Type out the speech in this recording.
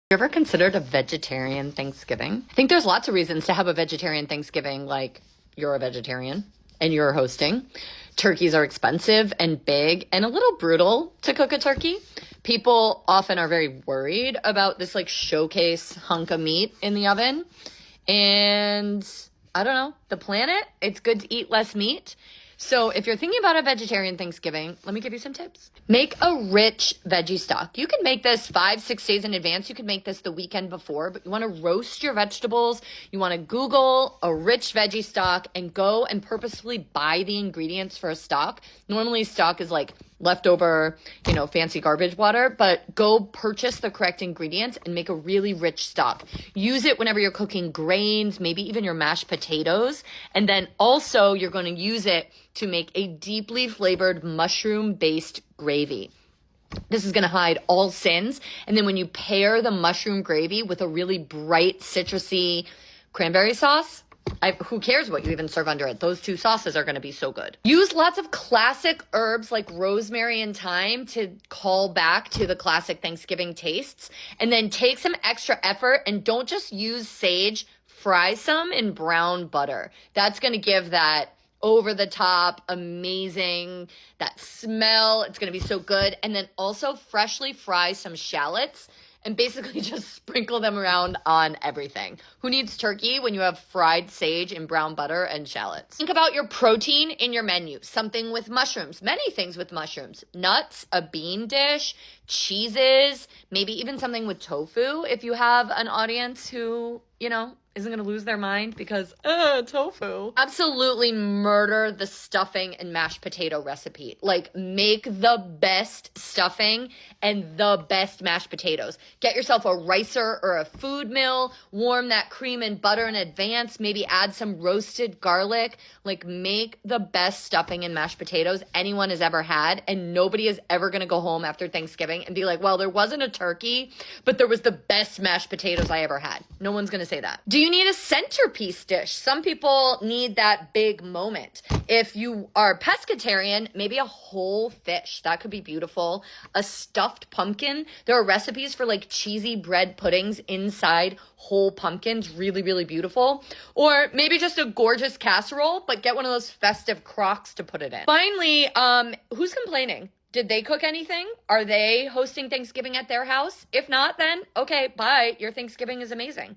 You ever considered a vegetarian Thanksgiving? I think there's lots of reasons to have a vegetarian Thanksgiving, like you're a vegetarian and you're hosting. Turkeys are expensive and big and a little brutal to cook a turkey. People often are very worried about this like showcase hunk of meat in the oven. And I don't know, the planet, it's good to eat less meat. So if you're thinking about a vegetarian Thanksgiving, let me give you some tips. Make a rich veggie stock. You can make this 5-6 days in advance. You can make this the weekend before, but you want to roast your vegetables. You want to Google a rich veggie stock and go and purposefully buy the ingredients for a stock. Normally stock is like leftover, fancy garbage water, but go purchase the correct ingredients and make a really rich stock. Use it whenever you're cooking grains, maybe even your mashed potatoes. And then also you're going to use it to make a deeply flavored mushroom-based gravy. This is going to hide all sins. And then when you pair the mushroom gravy with a really bright citrusy cranberry sauce, who cares what you even serve under it? Those two sauces are going to be so good. Use lots of classic herbs like rosemary and thyme to call back to the classic Thanksgiving tastes. And then take some extra effort and don't just use sage. Fry some in brown butter. That's going to give that over the top, amazing, that smell. It's going to be so good. And then also freshly fry some shallots and basically just sprinkle them around on everything. Who needs turkey when you have fried sage in brown butter and shallots? Think about your protein in your menu. Something with mushrooms, many things with mushrooms. Nuts, a bean dish, cheeses, maybe even something with tofu if you have an audience who, isn't going to lose their mind because, tofu. Absolutely murder the stuffing and mashed potato recipe. Like, make the best stuffing and the best mashed potatoes. Get yourself a ricer or a food mill. Warm that cream and butter in advance. Maybe add some roasted garlic. Like, make the best stuffing and mashed potatoes anyone has ever had. And nobody is ever going to go home after Thanksgiving and be like, well, there wasn't a turkey, but there was the best mashed potatoes I ever had. No one's going to say that. Do you need a centerpiece dish? Some people need that big moment. If you are pescatarian, maybe a whole fish. That could be beautiful. A stuffed pumpkin. There are recipes for like cheesy bread puddings inside whole pumpkins. Really, really beautiful. Or maybe just a gorgeous casserole, but get one of those festive crocks to put it in. Finally, who's complaining? Did they cook anything? Are they hosting Thanksgiving at their house? If not, then okay, bye. Your Thanksgiving is amazing.